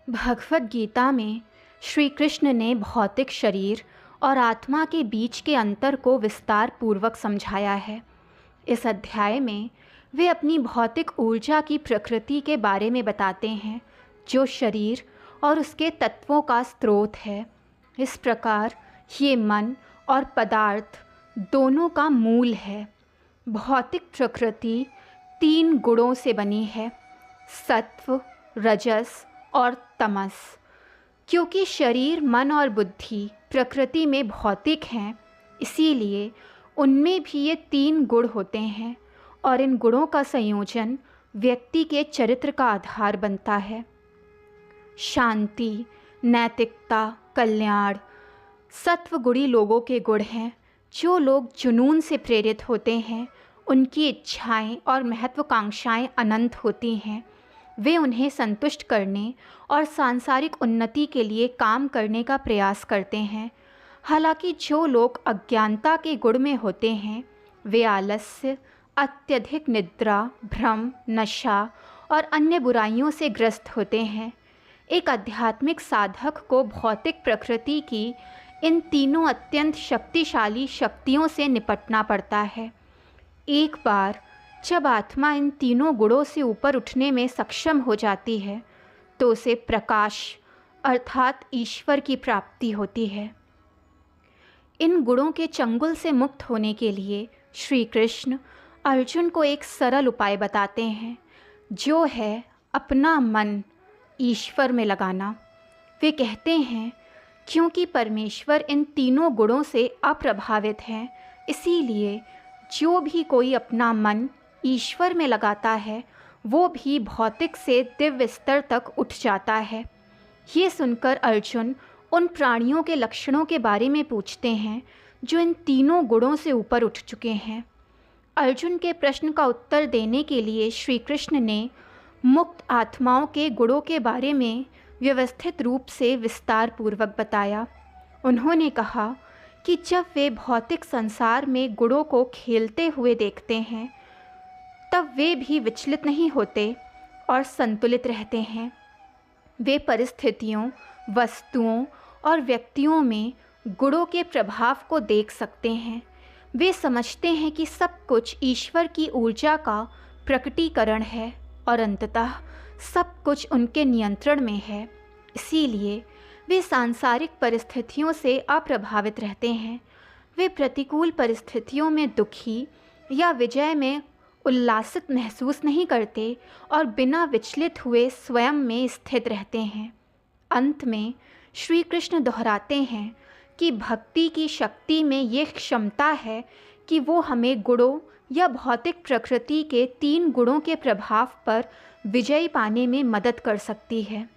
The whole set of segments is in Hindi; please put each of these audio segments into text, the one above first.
भगवद गीता में श्री कृष्ण ने भौतिक शरीर और आत्मा के बीच के अंतर को विस्तार पूर्वक समझाया है। इस अध्याय में वे अपनी भौतिक ऊर्जा की प्रकृति के बारे में बताते हैं, जो शरीर और उसके तत्वों का स्रोत है। इस प्रकार ये मन और पदार्थ दोनों का मूल है। भौतिक प्रकृति 3 गुणों से बनी है, सत्व, रजस और तमस। क्योंकि शरीर, मन और बुद्धि प्रकृति में भौतिक हैं, इसीलिए उनमें भी ये 3 गुण होते हैं और इन गुणों का संयोजन व्यक्ति के चरित्र का आधार बनता है। शांति, नैतिकता, कल्याण सत्वगुणी लोगों के गुण हैं। जो लोग जुनून से प्रेरित होते हैं, उनकी इच्छाएं और महत्वाकांक्षाएं अनंत होती हैं। वे उन्हें संतुष्ट करने और सांसारिक उन्नति के लिए काम करने का प्रयास करते हैं। हालांकि जो लोग अज्ञानता के गुण में होते हैं, वे आलस्य, अत्यधिक निद्रा, भ्रम, नशा और अन्य बुराइयों से ग्रस्त होते हैं। एक आध्यात्मिक साधक को भौतिक प्रकृति की इन तीनों अत्यंत शक्तिशाली शक्तियों से निपटना पड़ता है। एक बार जब आत्मा इन तीनों गुणों से ऊपर उठने में सक्षम हो जाती है, तो उसे प्रकाश अर्थात ईश्वर की प्राप्ति होती है। इन गुणों के चंगुल से मुक्त होने के लिए श्री कृष्ण अर्जुन को एक सरल उपाय बताते हैं, जो है अपना मन ईश्वर में लगाना। वे कहते हैं, क्योंकि परमेश्वर इन तीनों गुणों से अप्रभावित हैं, इसीलिए जो भी कोई अपना मन ईश्वर में लगाता है, वो भी भौतिक से दिव्य स्तर तक उठ जाता है। ये सुनकर अर्जुन उन प्राणियों के लक्षणों के बारे में पूछते हैं जो इन तीनों गुणों से ऊपर उठ चुके हैं। अर्जुन के प्रश्न का उत्तर देने के लिए श्री कृष्ण ने मुक्त आत्माओं के गुणों के बारे में व्यवस्थित रूप से विस्तार पूर्वक बताया। उन्होंने कहा कि जब वे भौतिक संसार में गुणों को खेलते हुए देखते हैं, तब वे भी विचलित नहीं होते और संतुलित रहते हैं। वे परिस्थितियों, वस्तुओं और व्यक्तियों में गुणों के प्रभाव को देख सकते हैं। वे समझते हैं कि सब कुछ ईश्वर की ऊर्जा का प्रकटीकरण है और अंततः सब कुछ उनके नियंत्रण में है। इसीलिए वे सांसारिक परिस्थितियों से अप्रभावित रहते हैं। वे प्रतिकूल परिस्थितियों में दुखी या विजय में उल्लासित महसूस नहीं करते और बिना विचलित हुए स्वयं में स्थित रहते हैं। अंत में श्री कृष्ण दोहराते हैं कि भक्ति की शक्ति में ये क्षमता है कि वो हमें गुणों या भौतिक प्रकृति के 3 गुणों के प्रभाव पर विजय पाने में मदद कर सकती है।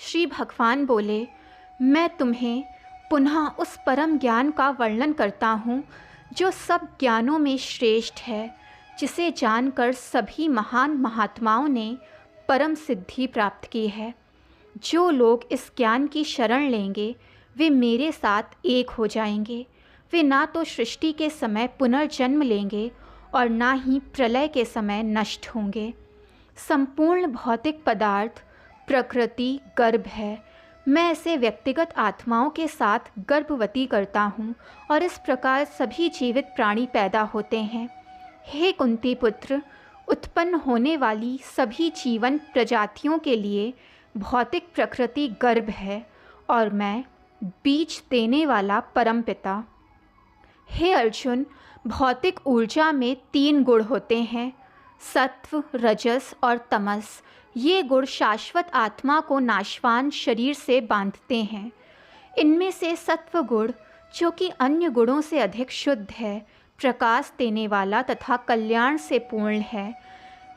श्री भगवान बोले, मैं तुम्हें पुनः उस परम ज्ञान का वर्णन करता हूँ जो सब ज्ञानों में श्रेष्ठ है, जिसे जानकर सभी महान महात्माओं ने परम सिद्धि प्राप्त की है। जो लोग इस ज्ञान की शरण लेंगे, वे मेरे साथ एक हो जाएंगे। वे ना तो सृष्टि के समय पुनर्जन्म लेंगे और ना ही प्रलय के समय नष्ट होंगे। संपूर्ण भौतिक पदार्थ प्रकृति गर्भ है। मैं इसे व्यक्तिगत आत्माओं के साथ गर्भवती करता हूँ और इस प्रकार सभी जीवित प्राणी पैदा होते हैं। हे कुंती पुत्र, उत्पन्न होने वाली सभी जीवन प्रजातियों के लिए भौतिक प्रकृति गर्भ है और मैं बीज देने वाला परम पिता। हे अर्जुन, भौतिक ऊर्जा में 3 गुण होते हैं, सत्व, रजस और तमस। ये गुण शाश्वत आत्मा को नाशवान शरीर से बांधते हैं। इनमें से सत्व गुण, जो कि अन्य गुणों से अधिक शुद्ध है, प्रकाश देने वाला तथा कल्याण से पूर्ण है।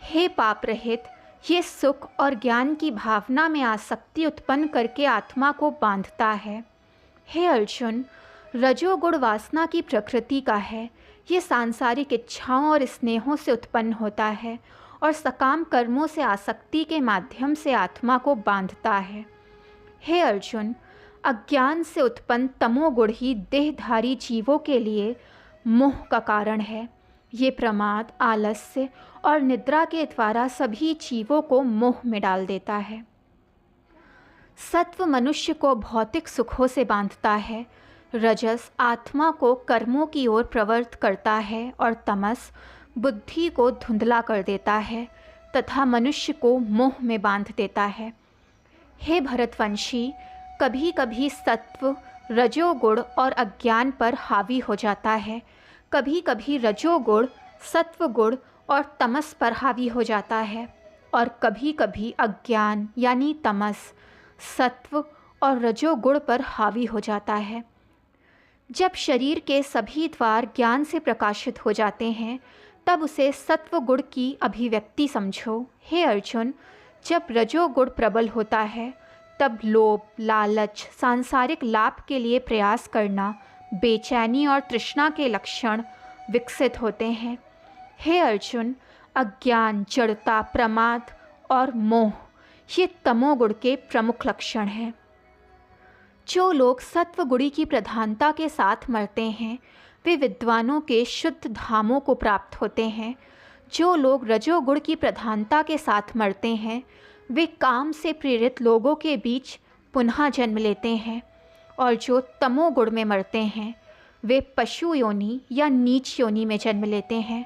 हे पाप रहित, ये सुख और ज्ञान की भावना में आसक्ति उत्पन्न करके आत्मा को बांधता है। हे अर्जुन, रजोगुण वासना की प्रकृति का है। ये सांसारिक इच्छाओं और स्नेहों से उत्पन्न होता है और सकाम कर्मों से आसक्ति के माध्यम से आत्मा को बांधता है। हे अर्जुन, अज्ञान से उत्पन्न तमोगुण ही देहधारी जीवों के लिए मोह का कारण है। ये प्रमाद, आलस्य और निद्रा के द्वारा सभी जीवों को मोह में डाल देता है। सत्व मनुष्य को भौतिक सुखों से बांधता है, रजस आत्मा को कर्मों की ओर प्रवृत्त करता है और तमस बुद्धि को धुंधला कर देता है तथा मनुष्य को मोह में बांध देता है। हे भरतवंशी, कभी कभी सत्व रजोगुण और अज्ञान पर हावी हो जाता है, कभी कभी रजोगुण सत्वगुण और तमस पर हावी हो जाता है और कभी कभी अज्ञान यानी तमस सत्व और रजोगुण पर हावी हो जाता है। जब शरीर के सभी द्वार ज्ञान से प्रकाशित हो जाते हैं तब उसे सत्वगुण की अभिव्यक्ति समझो। हे अर्जुन, जब रजोगुण प्रबल होता है तब लोभ, लालच, सांसारिक लाभ के लिए प्रयास करना, बेचैनी और तृष्णा के लक्षण विकसित होते हैं। हे अर्जुन, अज्ञान, जड़ता, प्रमाद और मोह ये तमोगुण के प्रमुख लक्षण हैं। जो लोग सत्वगुणी की प्रधानता के साथ मरते हैं वे विद्वानों के शुद्ध धामों को प्राप्त होते हैं। जो लोग रजोगुण की प्रधानता के साथ मरते हैं वे काम से प्रेरित लोगों के बीच पुनः जन्म लेते हैं और जो तमोगुण में मरते हैं वे पशु योनि या नीच योनि में जन्म लेते हैं।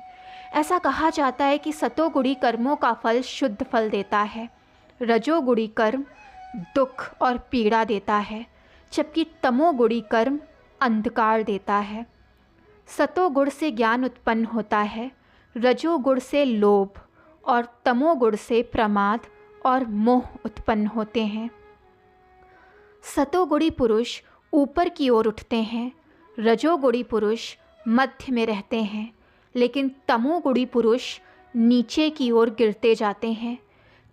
ऐसा कहा जाता है कि सतोगुणी कर्मों का फल शुद्ध फल देता है, रजोगुणी कर्म दुख और पीड़ा देता है, जबकि तमोगुणी कर्म अंधकार देता है। सतोगुण से ज्ञान उत्पन्न होता है, रजोगुण से लोभ और तमोगुण से प्रमाद और मोह उत्पन्न होते हैं। सतोगुणी पुरुष ऊपर की ओर उठते हैं, रजोगुणी पुरुष मध्य में रहते हैं, लेकिन तमोगुणी पुरुष नीचे की ओर गिरते जाते हैं।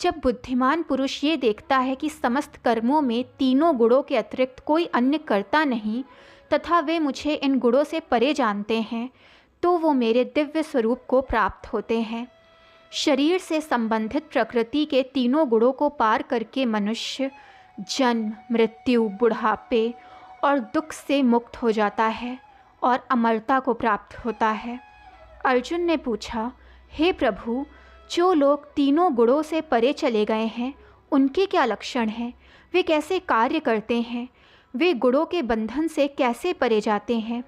जब बुद्धिमान पुरुष ये देखता है कि समस्त कर्मों में तीनों गुणों के अतिरिक्त कोई अन्य करता नहीं तथा वे मुझे इन गुणों से परे जानते हैं, तो वो मेरे दिव्य स्वरूप को प्राप्त होते हैं। शरीर से संबंधित प्रकृति के तीनों गुणों को पार करके मनुष्य जन्म, मृत्यु, बुढ़ापे और दुख से मुक्त हो जाता है और अमरता को प्राप्त होता है। अर्जुन ने पूछा, हे प्रभु, जो लोग तीनों गुणों से परे चले गए हैं उनके क्या लक्षण हैं? वे कैसे कार्य करते हैं? वे गुणों के बंधन से कैसे परे जाते हैं?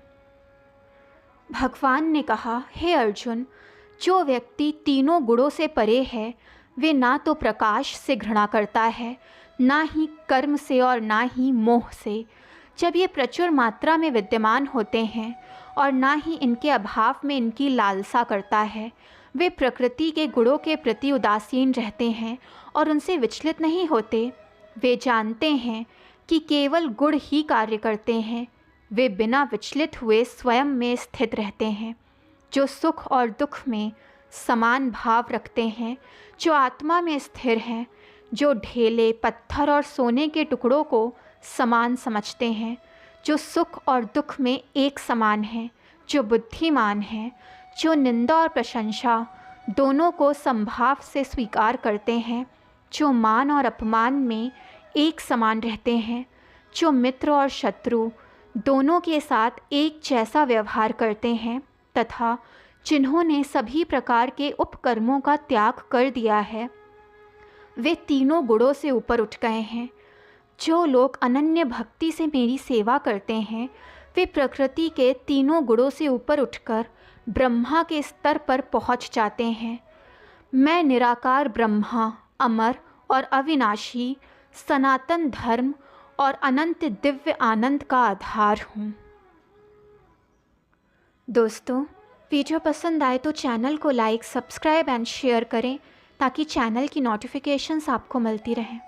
भगवान ने कहा, हे अर्जुन, जो व्यक्ति तीनों गुणों से परे है वे ना तो प्रकाश से घृणा करता है, ना ही कर्म से और ना ही मोह से। जब ये प्रचुर मात्रा में विद्यमान होते हैं और ना ही इनके अभाव में इनकी लालसा करता है, वे प्रकृति के गुणों के प्रति उदासीन रहते हैं और उनसे विचलित नहीं होते। वे जानते हैं कि केवल गुण ही कार्य करते हैं। वे बिना विचलित हुए स्वयं में स्थित रहते हैं, जो सुख और दुख में समान भाव रखते हैं, जो आत्मा में स्थिर हैं, जो ढेले, पत्थर और सोने के टुकड़ों को समान समझते हैं, जो सुख और दुख में एक समान हैं, जो बुद्धिमान हैं, जो निंदा और प्रशंसा दोनों को समभाव से स्वीकार करते हैं, जो मान और अपमान में एक समान रहते हैं, जो मित्र और शत्रु दोनों के साथ एक जैसा व्यवहार करते हैं तथा जिन्होंने सभी प्रकार के उपकर्मों का त्याग कर दिया है, वे तीनों गुणों से ऊपर उठ गए हैं। जो लोग अनन्य भक्ति से मेरी सेवा करते हैं वे प्रकृति के तीनों गुणों से ऊपर उठकर ब्रह्मा के स्तर पर पहुंच जाते हैं। मैं निराकार ब्रह्मा, अमर और अविनाशी, सनातन धर्म और अनंत दिव्य आनंद का आधार हूँ। दोस्तों, वीडियो पसंद आए तो चैनल को लाइक, सब्सक्राइब एंड शेयर करें ताकि चैनल की नोटिफिकेशंस आपको मिलती रहें।